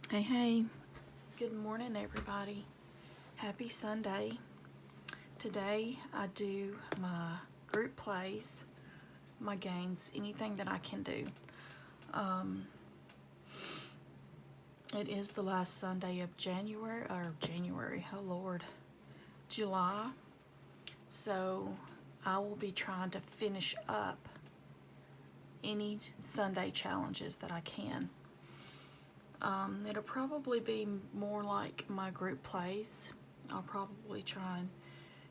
Hey, good morning, everybody. Happy Sunday. Today I do my group plays, my games, anything that I can do. It is the last Sunday of January, oh Lord, July. So I will be trying to finish up any Sunday challenges that I can. It'll probably be more like my group plays. I'll probably try and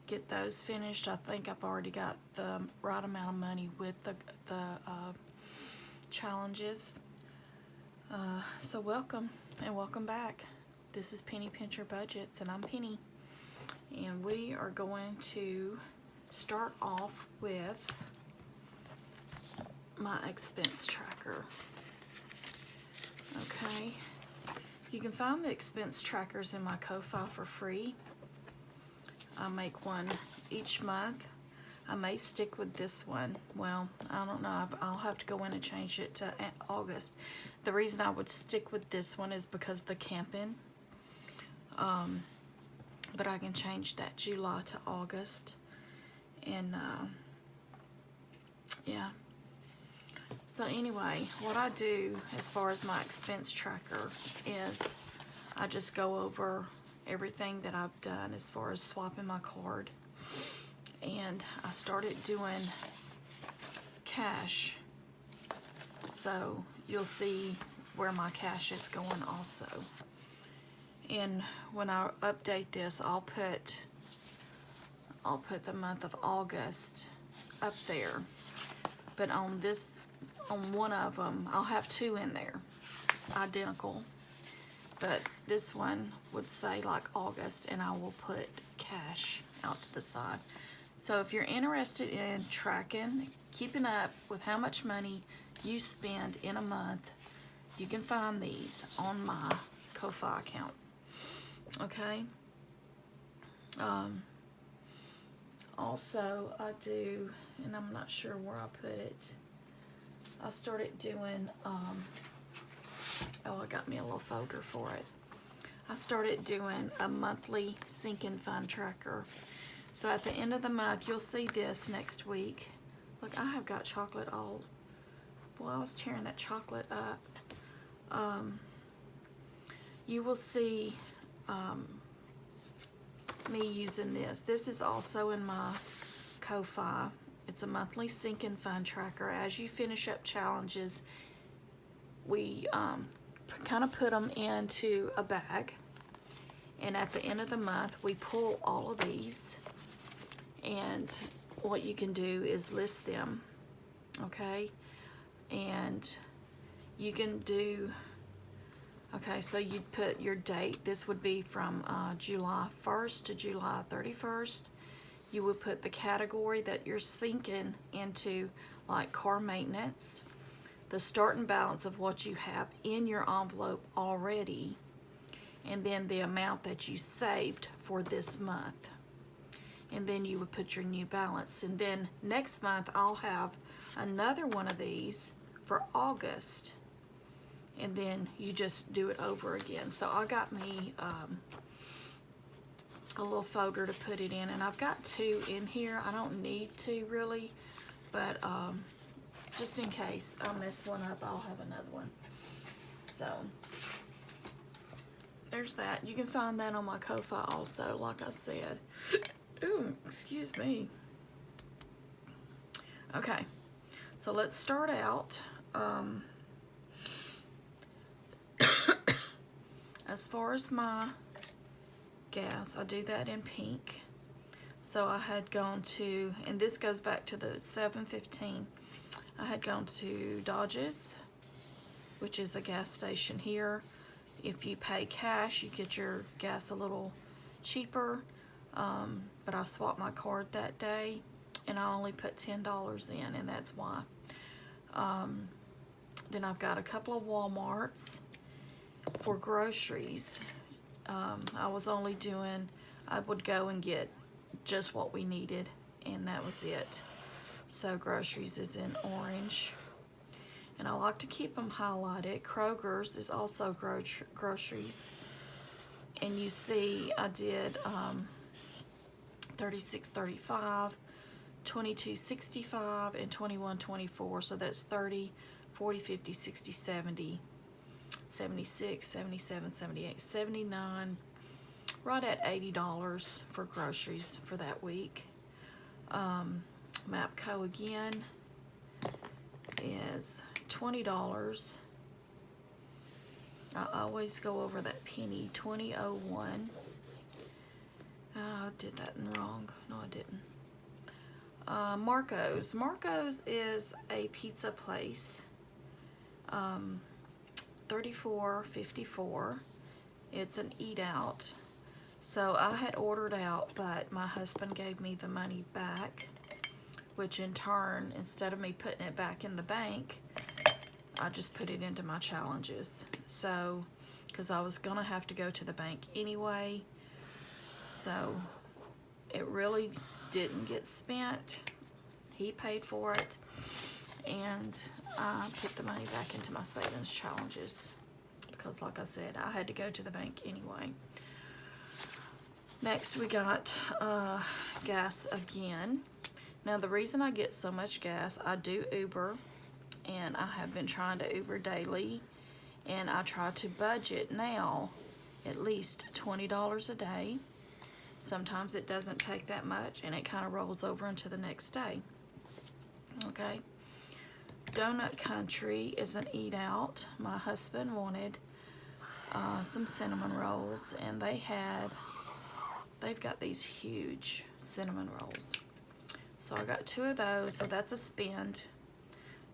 get those finished. I think I've already got the right amount of money with the challenges. So welcome and welcome back. This is Penny Pincher Budgets, and I'm Penny. And we are going to start off with my expense tracker. Okay, you can find the expense trackers in my Ko-Fi for free. I make one each month. I may stick with this one. Well, I don't know. I'll have to go in and change it to August. The reason I would stick with this one is because of the camping. But I can change that July to August. And yeah. So anyway, what I do as far as my expense tracker is I just go over everything that I've done as far as swapping my card. And I started doing cash. So you'll see where my cash is going also. And when I update this, I'll put the month of August up there. But on one of them, I'll have two in there, identical. But this one would say like August, and I will put cash out to the side. So if you're interested in tracking, keeping up with how much money you spend in a month, you can find these on my Ko-Fi account. Okay. Also, I do, and I'm not sure where I put it. I started doing, I got me a little folder for it. I started doing a monthly sinking fund tracker. So at the end of the month, you'll see this next week. Look, I have got chocolate all, boy, I was tearing that chocolate up. You will see me using this. This is also in my Ko-Fi. It's a monthly sinking fund tracker. As you finish up challenges, we kind of put them into a bag. And at the end of the month, we pull all of these. And what you can do is list them, okay? And you can do, okay, so you'd put your date. This would be from July 1st to July 31st. You would put the category that you're sinking into, like car maintenance, the starting balance of what you have in your envelope already, and then the amount that you saved for this month. And then you would put your new balance. And then next month I'll have another one of these for August. And then you just do it over again. So I got me a little folder to put it in, and I've got two in here. I don't need to really, but just in case I mess one up, I'll have another one. So there's that. You can find that on my Ko-Fi also, like I said. Ooh, excuse me. Okay, so let's start out. As far as my gas, I do that in pink. So I had gone to, and this goes back to the 715. I had gone to Dodge's, which is a gas station here. If you pay cash, you get your gas a little cheaper. But I swapped my card that day, and I only put $10 in, and that's why. Then I've got a couple of Walmarts for groceries. I was only doing, I would go and get just what we needed, and that was it. So groceries is in orange. and I like to keep them highlighted. Kroger's is also groceries, and you see I did $36.35, $22.65, and $21.24. So that's 30, 40, 50, 60, 70, 76, 77, 78, 79, right at $80 for groceries for that week. MAPCO again is $20. I always go over that penny, 20.01. I did that wrong. No, I didn't. Marco's. Marco's is a pizza place. $34.54. It's an eat out. So I had ordered out, but my husband gave me the money back, which in turn, instead of me putting it back in the bank, I just put it into my challenges. So, because I was going to have to go to the bank anyway, so it really didn't get spent. He paid for it, and I put the money back into my savings challenges because, like I said, I had to go to the bank anyway. Next, we got gas again. Now, the reason I get so much gas, I do Uber, and I have been trying to Uber daily, and I try to budget now at least $20 a day. Sometimes it doesn't take that much, and it kind of rolls over into the next day. Okay. Donut Country is an eat out. My husband wanted some cinnamon rolls, and they've got these huge cinnamon rolls. So I got 2 of those, so that's a spend,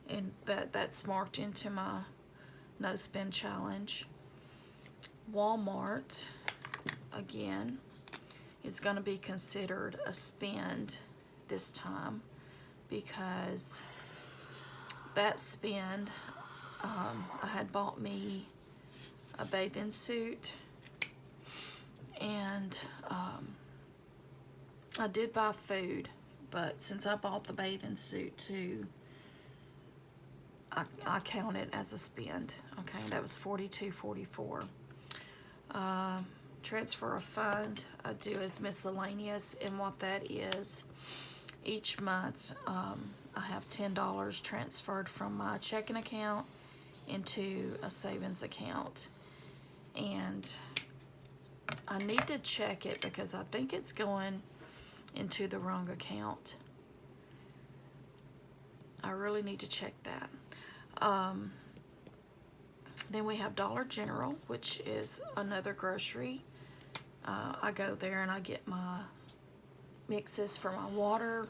and that's marked into my no spend challenge. Walmart, again, is going to be considered a spend this time because that spend, I had bought me a bathing suit, and I did buy food, but since I bought the bathing suit too, I count it as a spend. Okay, that was $42.44. Transfer a fund I do as miscellaneous, and what that is, each month I have $10 transferred from my checking account into a savings account, and I need to check it because I think it's going into the wrong account. I really need to check that. Then we have Dollar General, which is another grocery. I go there and I get my mixes for my water,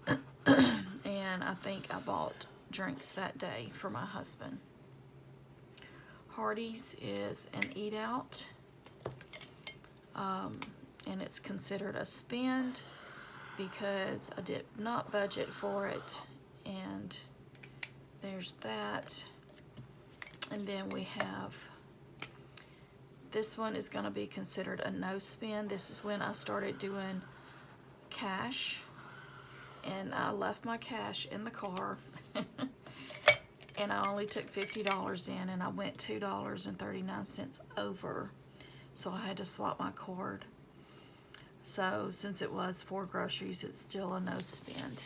and I think I bought drinks that day for my husband. Hardee's is an eat out, and it's considered a spend because I did not budget for it, and there's that. And then we have, this one is going to be considered a no spend. This is when I started doing cash, and I left my cash in the car and I only took $50 in, and I went $2.39 over, so I had to swap my card. So since it was for groceries, it's still a no spend.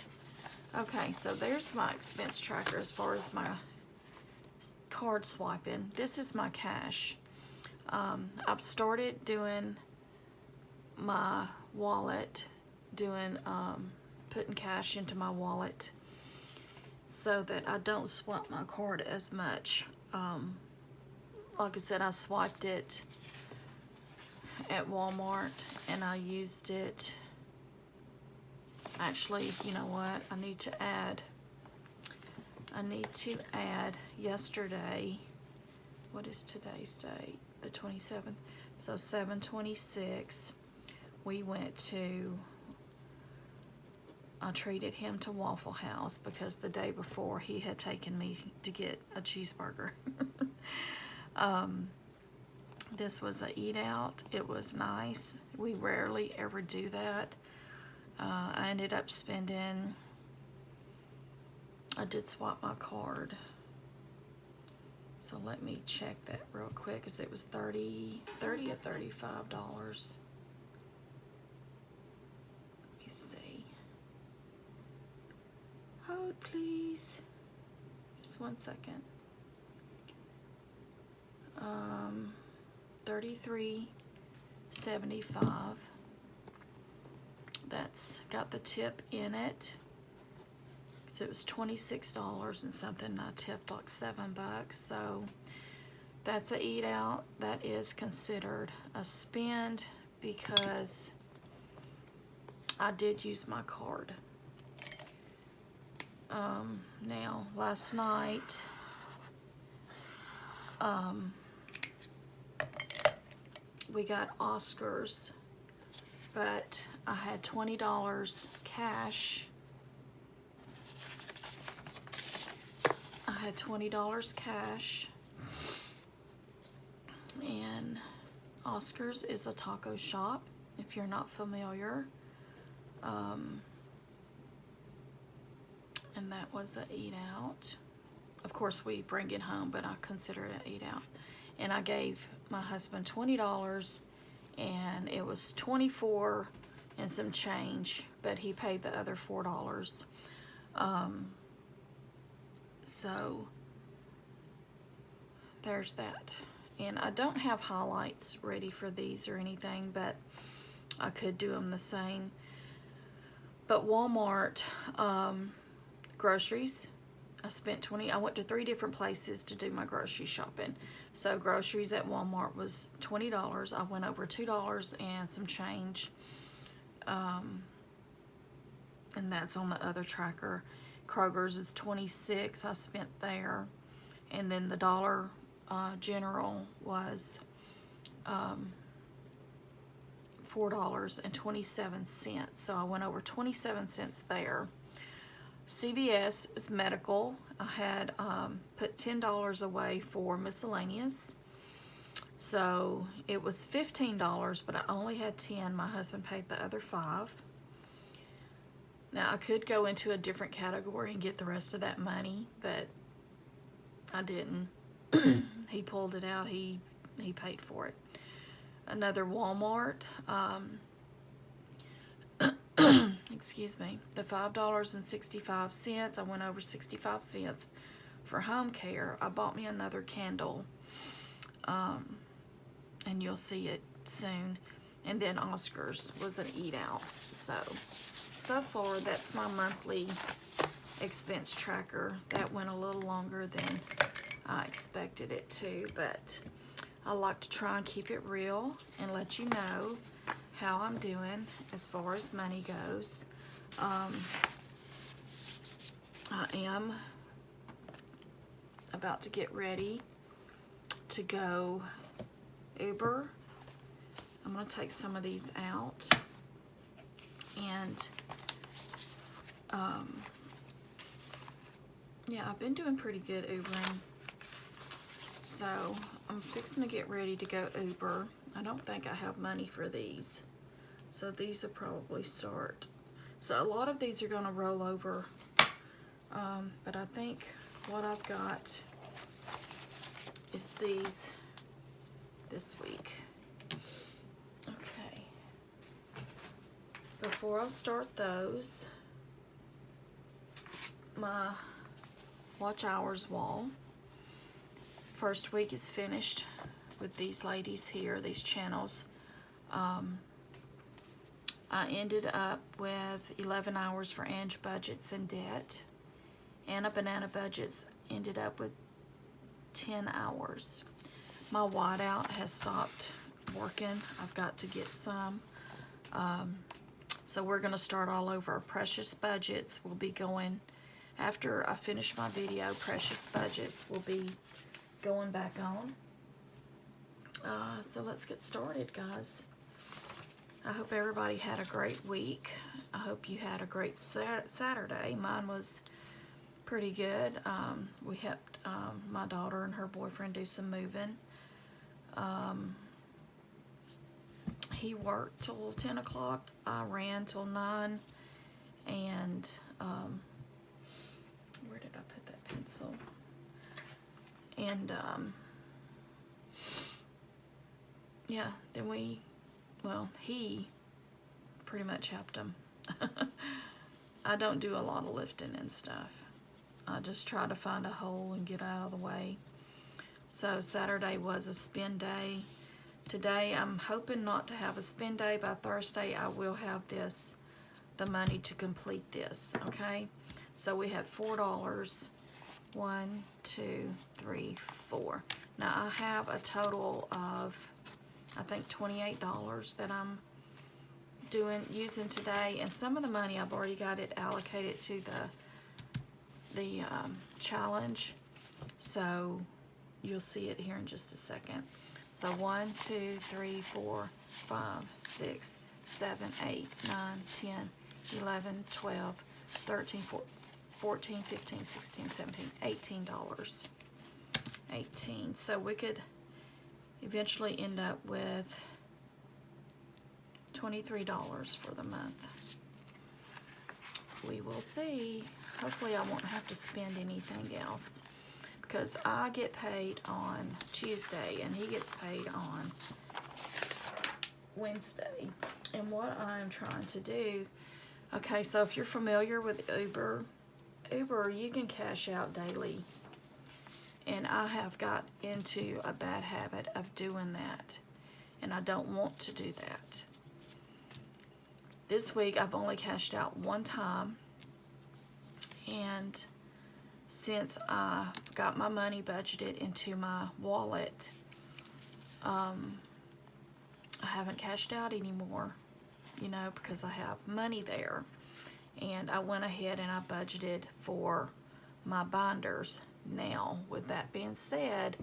Okay, so there's my expense tracker as far as my card swiping. This is my cash. I've started doing my wallet, putting cash into my wallet so that I don't swipe my card as much. Like I said, I swiped it at Walmart, and I used it. Actually, you know what? I need to add yesterday. What is today's date? The 27th. So 7/26, we went to, I treated him to Waffle House because the day before he had taken me to get a cheeseburger. This was a eat out. It was nice. We rarely ever do that. I ended up spending, I did swap my card. So let me check that real quick, because it was $30 or $35. Let me see. Hold, please. Just 1 second. $33.75. That's got the tip in it. So it was $26 and something, and I tipped like $7. So that's a eat out. That is considered a spend because I did use my card. Now last night, we got Oscars, but I had $20 cash. I had $20 cash, and Oscars is a taco shop, if you're not familiar. And that was an eat out. Of course, we bring it home, but I consider it an eat out. And I gave my husband $20, and it was $24 and some change, but he paid the other $4. So there's that. And I don't have highlights ready for these or anything, but I could do them the same. But Walmart, groceries, I went to 3 different places to do my grocery shopping. So groceries at Walmart was $20. I went over $2 and some change. And that's on the other tracker. Kroger's is $26. I spent there. And then the Dollar General was $4.27. So I went over 27 cents there. CVS is medical. I had put $10 away for miscellaneous. So it was $15, but I only had 10. My husband paid the other 5. Now I could go into a different category and get the rest of that money, but I didn't. He pulled it out. He paid for it. Another Walmart. Excuse me, the $5.65, I went over 65 cents for home care. I bought me another candle, and you'll see it soon. And then Oscars was an eat out. So far that's my monthly expense tracker. That went a little longer than I expected it to, but I like to try and keep it real and let you know how I'm doing as far as money goes. I am about to get ready to go Uber. I'm going to take some of these out, and yeah, I've been doing pretty good Ubering. So I'm fixing to get ready to go Uber. I don't think I have money for these. So these will probably start. So a lot of these are going to roll over. But I think what I've got is these this week. Okay. Before I start those, my watch hours wall. First week is finished with these ladies here, these channels. I ended up with 11 hours for Ange Budgets and Debt. Anna Banana Budgets ended up with 10 hours. My whiteout has stopped working. I've got to get some. So we're going to start all over. Precious Budgets will be going, after I finish my video, Precious Budgets will be going back on. So let's get started, guys. I hope everybody had a great week. I hope you had a great Saturday. Mine was pretty good. We helped my daughter and her boyfriend do some moving. He worked till 10 o'clock. I ran till 9. And where did I put that pencil? And yeah, then he pretty much helped him. I don't do a lot of lifting and stuff. I just try to find a hole and get out of the way. So Saturday was a spin day. Today I'm hoping not to have a spin day. By Thursday I will have the money to complete this, okay? So we had $4. 1, 2, 3, 4. Now I have a total of, I think, $28 that I'm using today, and some of the money I've already got it allocated to the challenge. So you'll see it here in just a second. So 1, 2, 3, 4, 5, 6, 7, 8, 9, 10, 11, 12, 13, 14, 15, 16, 17, $18. 18. So we could eventually end up with $23 for the month. We will see. Hopefully I won't have to spend anything else, because I get paid on Tuesday and he gets paid on Wednesday. And what I'm trying to do, okay, so if you're familiar with Uber, you can cash out daily. And I have got into a bad habit of doing that, and I don't want to do that. This week I've only cashed out one time, and since I got my money budgeted into my wallet, I haven't cashed out anymore, because I have money there. And I went ahead and I budgeted for my binders. Now, with that being said,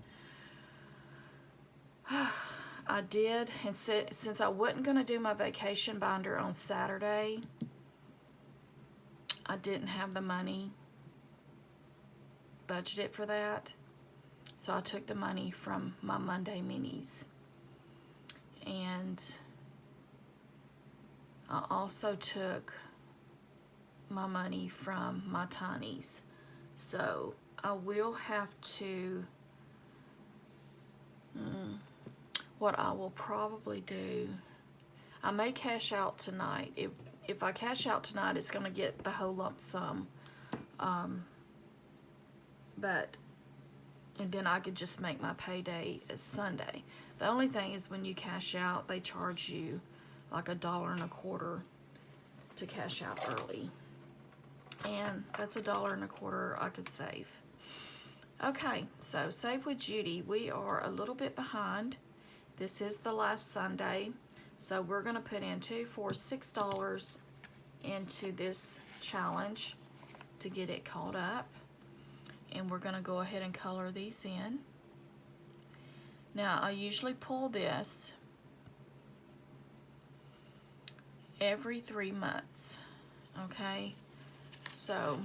I did, and since I wasn't going to do my vacation binder on Saturday, I didn't have the money budgeted for that. So I took the money from my Monday minis. And I also took my money from my tinies. So I will have to, what I will probably do, I may cash out tonight. If I cash out tonight, it's going to get the whole lump sum. And then I could just make my payday as Sunday. The only thing is, when you cash out, they charge you like $1.25 to cash out early. And that's $1.25 I could save. Okay, so Save with Judy, we are a little bit behind. This is the last Sunday, so we're going to put in $2, $4, $6 into this challenge to get it caught up. And we're going to go ahead and color these in. Now, I usually pull this every 3 months, okay? So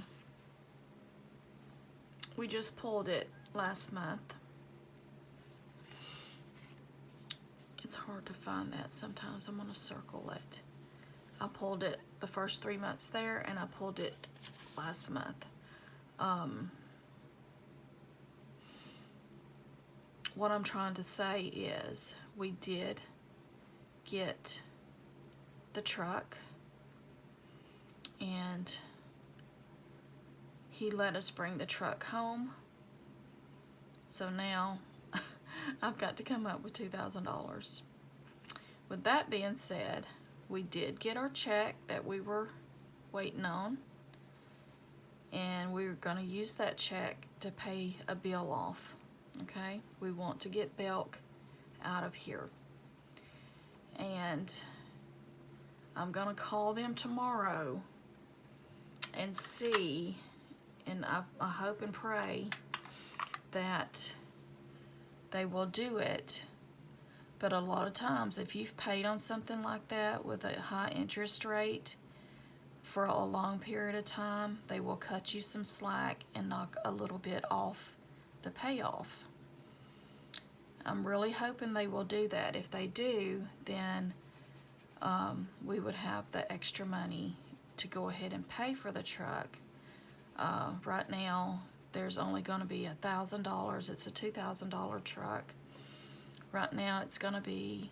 we just pulled it last month. It's hard to find that sometimes. I'm going to circle it. I pulled it the first 3 months there, and I pulled it last month. What I'm trying to say is, we did get the truck, and he let us bring the truck home. So now I've got to come up with $2,000. With that being said, we did get our check that we were waiting on, and we were going to use that check to pay a bill off. Okay, we want to get Belk out of here, and I'm gonna call them tomorrow and see, and I hope and pray that they will do it. But a lot of times, if you've paid on something like that with a high interest rate for a long period of time, they will cut you some slack and knock a little bit off the payoff. I'm really hoping they will do that. If they do, then we would have the extra money to go ahead and pay for the truck. Right now, there's only going to be $1,000. It's a $2,000 truck. Right now it's going to be,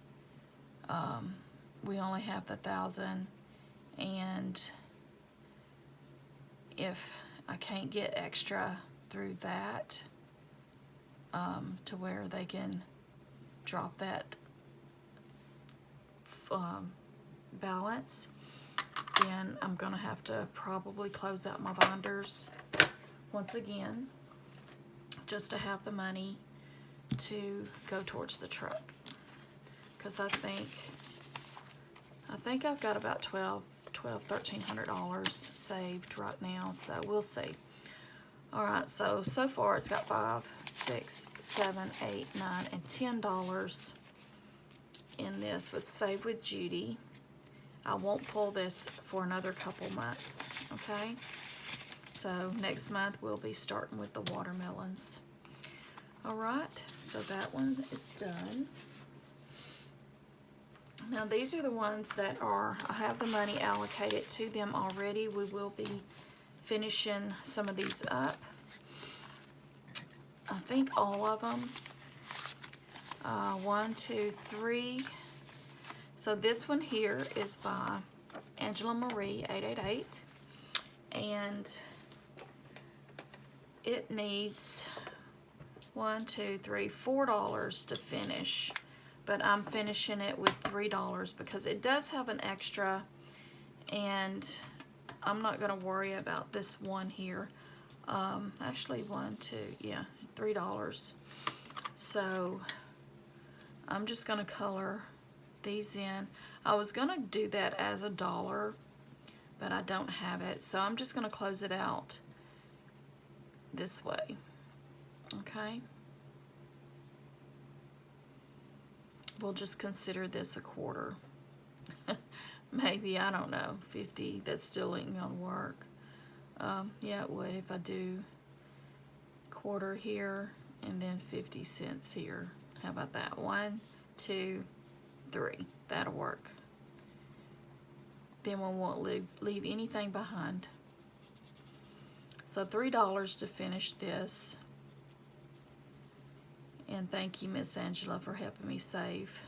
we only have the 1,000, and if I can't get extra through that, to where they can drop that balance, then I'm going to have to probably close out my binders once again, just to have the money to go towards the truck. Because I think I've got about $1,300 saved right now, so we'll see. Alright, so far it's got $5, $6, $7, $8, $9, and $10 in this with Save with Judy. I won't pull this for another couple months, okay? So next month we'll be starting with the watermelons. Alright, so that one is done. Now these are the ones that I have the money allocated to them already. We will be finishing some of these up. I think all of them. 1, 2, 3. So this one here is by Angela Marie 888, and it needs $4 to finish, but I'm finishing it with $3 because it does have an extra, and I'm not going to worry about this one here. Actually, $3. So I'm just going to color these in. I was going to do that as $1, but I don't have it, so I'm just going to close it out this way. Okay? We'll just consider this a quarter. Maybe, I don't know, 50. That still ain't gonna work. Yeah, it would if I do quarter here and then 50 cents here. How about that? 1, 2, 3. That'll work. Then we won't leave anything behind. So $3 to finish this. And thank you, Miss Angela, for helping me save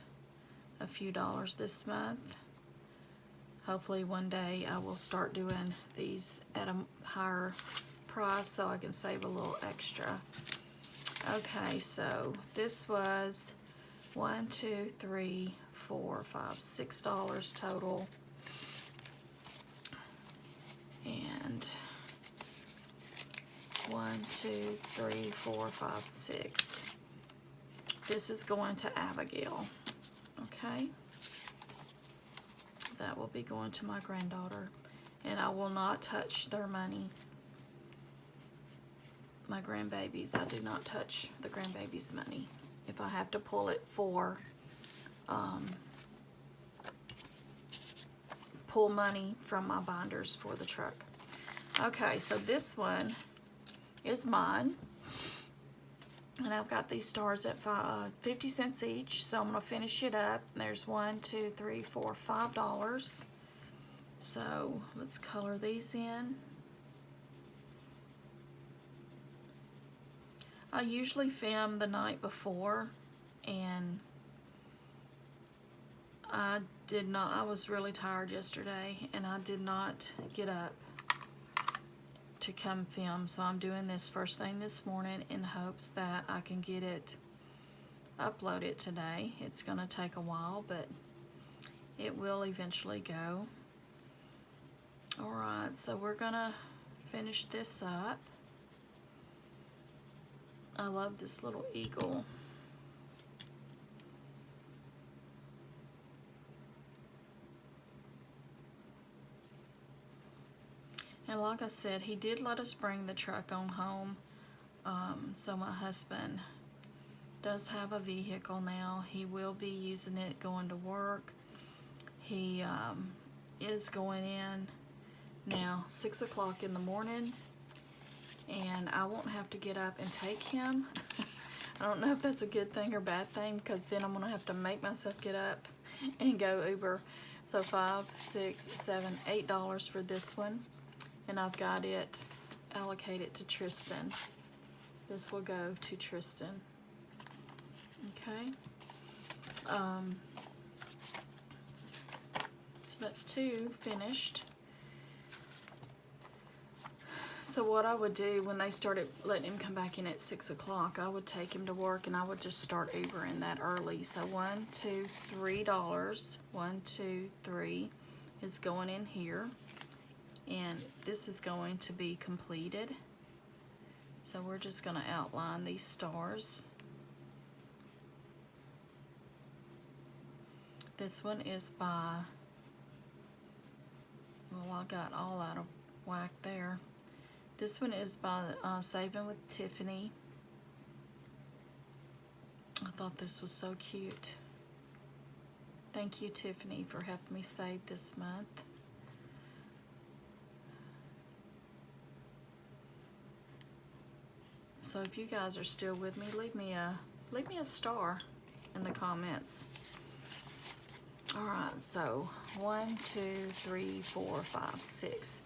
a few dollars this month. Hopefully one day I will start doing these at a higher price so I can save a little extra. Okay, so this was $1, 2, 3, 4, 5, $6 total. And 1, 2, 3, 4, 5, 6. This is going to Abigail, okay? That will be going to my granddaughter, and I will not touch their money. My grandbabies, I do not touch the grandbabies' money. If I have to pull it for, pull money from my binders for the truck. Okay, so this one is mine. And I've got these stars at 50 cents each, so I'm going to finish it up. There's $1, 2, 3, 4, $5. So let's color these in. I usually film the night before, and I was really tired yesterday, and I did not get up to come film, so I'm doing this first thing this morning in hopes that I can get it uploaded today. It's going to take a while, but it will eventually go. Alright, so we're going to finish this up. I love this little eagle. And like I said, he did let us bring the truck on home. So my husband does have a vehicle now. He will be using it going to work. He is going in now 6 o'clock in the morning, and I won't have to get up and take him. I don't know if that's a good thing or bad thing, because then I'm going to have to make myself get up and go Uber. So $5, $6, $7, $8 for this one. And I've got it allocated to Tristan. This will go to Tristan. Okay. So that's 2 finished. So what I would do when they started letting him come back in at 6 o'clock, I would take him to work and I would just start Ubering that early. So $1, $2, $3. 1, 2, 3 is going in here. And this is going to be completed. So we're just going to outline these stars. This one is by, well, I got all out of whack there. This one is by Saving with Tiffany. I thought this was so cute. Thank you, Tiffany, for helping me save this month. So if you guys are still with me, leave me a star in the comments. All right, so 1, 2, 3, 4, 5, 6.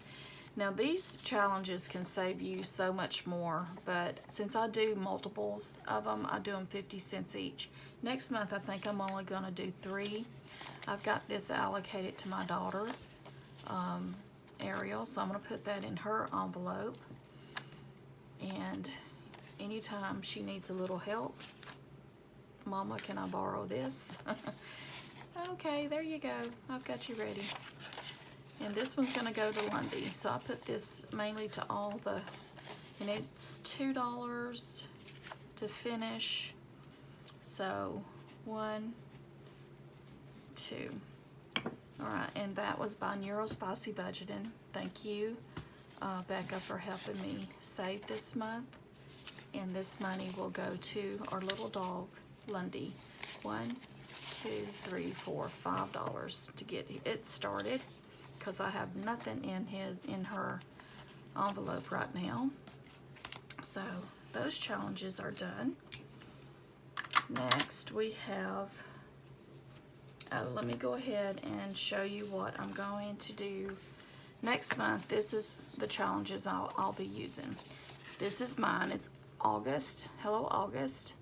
Now these challenges can save you so much more, but since I do multiples of them, I do them 50 cents each. Next month, I think I'm only gonna do 3. I've got this allocated to my daughter, Ariel, so I'm gonna put that in her envelope. And anytime she needs a little help, Mama, can I borrow this? Okay, there you go. I've got you ready. And this one's gonna go to Lundy. So I put this mainly to all the, and it's $2 to finish. So 1, 2. All right, and that was by Neurospicy Budgeting. Thank you, Becca, for helping me save this month. And this money will go to our little dog, Lundy. 1, 2, 3, 4, $5 to get it started, because I have nothing in her envelope right now. So those challenges are done. Next we have, let me go ahead and show you what I'm going to do next month. This is the challenges I'll be using. This is mine. It's August. Hello, August.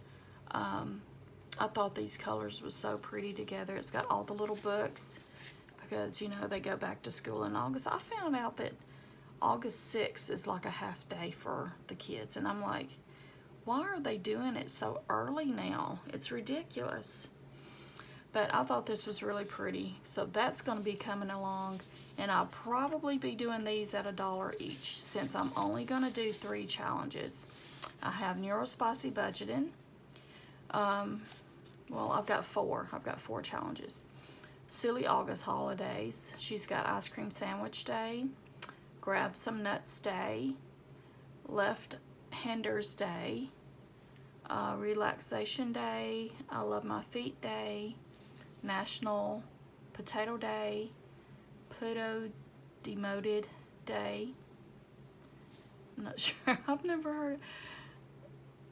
I thought these colors were so pretty together. It's got all the little books, because, you know, they go back to school in August. I found out that August 6th is like a half day for the kids. And I'm like, why are they doing it so early now? It's ridiculous. But I thought this was really pretty. So that's going to be coming along. And I'll probably be doing these at $1 each, since I'm only going to do 3 challenges. I have Neurospicy Budgeting. Well, I've got 4. I've got 4 challenges. Silly August Holidays. She's got Ice Cream Sandwich Day, Grab Some Nuts Day, Left Handers Day, Relaxation Day, I Love My Feet Day, National Potato Day, Pluto Demoted Day. I'm not sure. I've never heard of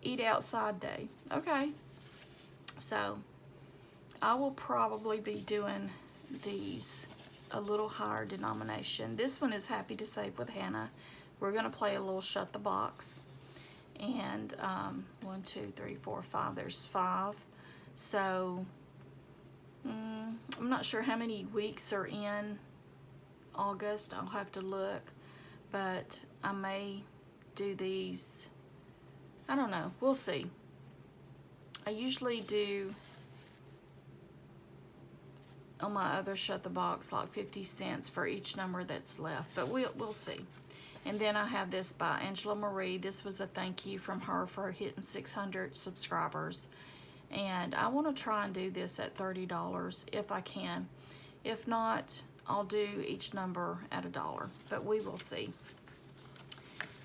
Eat Outside Day. Okay. So I will probably be doing these a little higher denomination. This one is Happy to Save with Hannah. We're going to play a little Shut the Box. And 1, 2, 3, 4, 5. There's 5. So I'm not sure how many weeks are in August. I'll have to look. But I may do these. I don't know. We'll see. I usually do on my other Shut the Box like 50 cents for each number that's left, but we'll see. And then I have this by Angela Marie. This was a thank you from her for hitting 600 subscribers. And I want to try and do this at $30 if I can. If not, I'll do each number at $1, but we will see.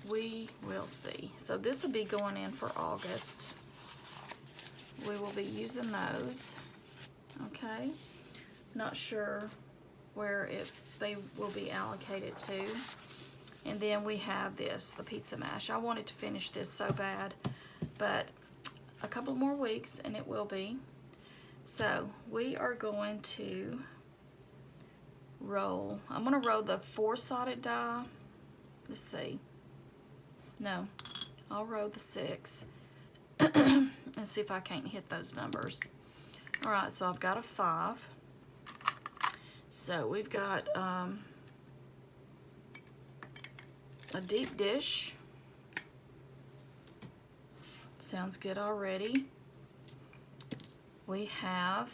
We will see. So this will be going in for August. We will be using those. Okay. Not sure where they will be allocated to. And then we have this, the pizza mash. I wanted to finish this so bad, but a couple more weeks and it will be. So we are going to roll. I'm going to roll the 4-sided die. Let's see. No, I'll roll the 6 and see if I can't hit those numbers. All right, so I've got a 5. So we've got a deep dish. Sounds good already. We have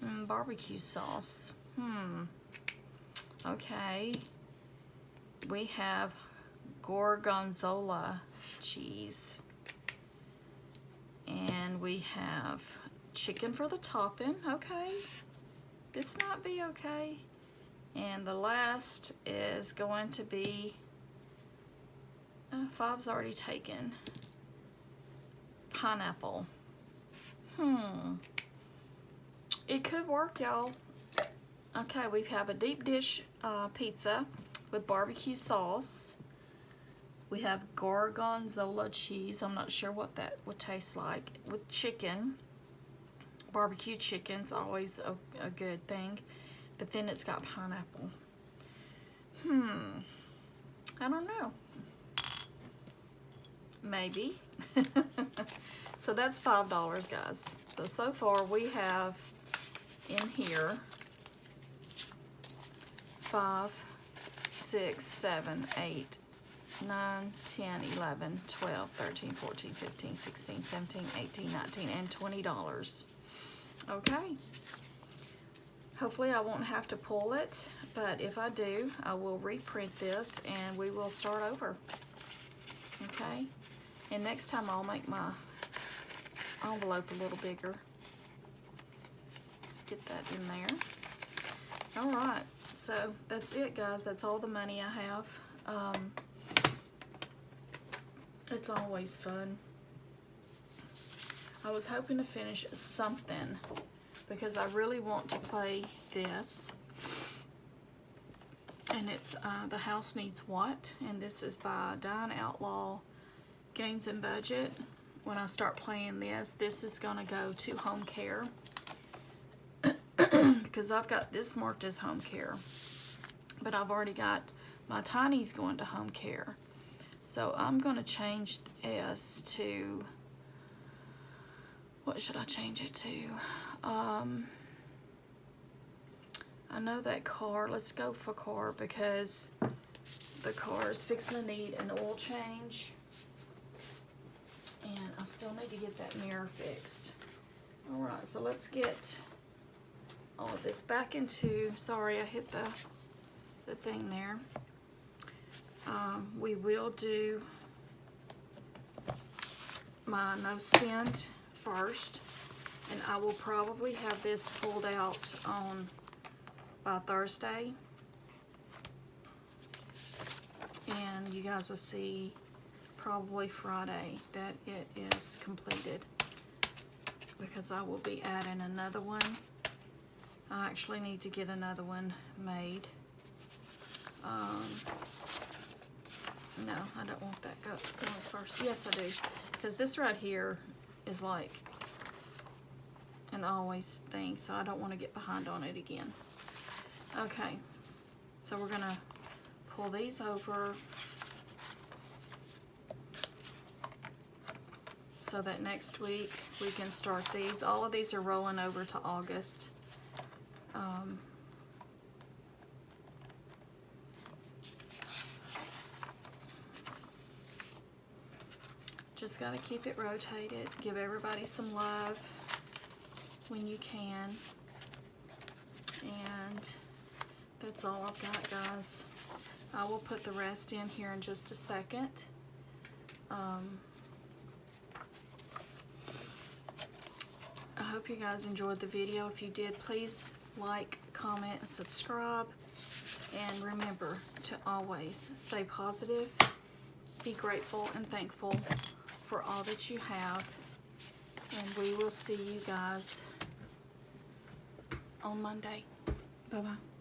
barbecue sauce. Okay. We have gorgonzola cheese. And we have chicken for the topping. Okay. This might be okay. And the last is going to be 5's already taken. Pineapple. It could work, y'all. Okay, we have a deep dish pizza with barbecue sauce. We have gorgonzola cheese. I'm not sure what that would taste like. With chicken. Barbecue chicken's always a good thing. But then it's got pineapple. I don't know. Maybe. So that's $5, guys. So far we have in here 5, 6, 7, 8, 9, 10, 11, 12, 13, 14, 15, 16, 17, 18, 19, and $20. Okay. Hopefully I won't have to pull it, but if I do, I will reprint this and we will start over. Okay? And next time I'll make my envelope a little bigger. Let's get that in there. All right. So that's it, guys. That's all the money I have. It's always fun. I was hoping to finish something because I really want to play this. And it's The House Needs What, and this is by Dine Outlaw Games and Budget. When I start playing this is going to go to home care because I've got this marked as home care, but I've already got my Tiny's going to home care. So I'm going to change this to, what should I change it to? I know that car, let's go for car because the car is fixing to need an oil change. And I still need to get that mirror fixed. Alright, so let's get all of this back into, sorry I hit the thing there. We will do my no spend first. And I will probably have this pulled out by Thursday. And you guys will see probably Friday that it is completed because I will be adding another one. I actually need to get another one made. No, I don't want that going first. Yes, I do, because this right here is like an always thing, so I don't want to get behind on it again. Okay, so we're gonna pull these over so that next week we can start these. All of these are rolling over to August. Just got to keep it rotated. Give everybody some love when you can. And that's all I've got, guys. I will put the rest in here in just a second. I hope you guys enjoyed the video. If you did, please like, comment, and subscribe. And remember to always stay positive, be grateful and thankful for all that you have. And we will see you guys on Monday. Bye-bye.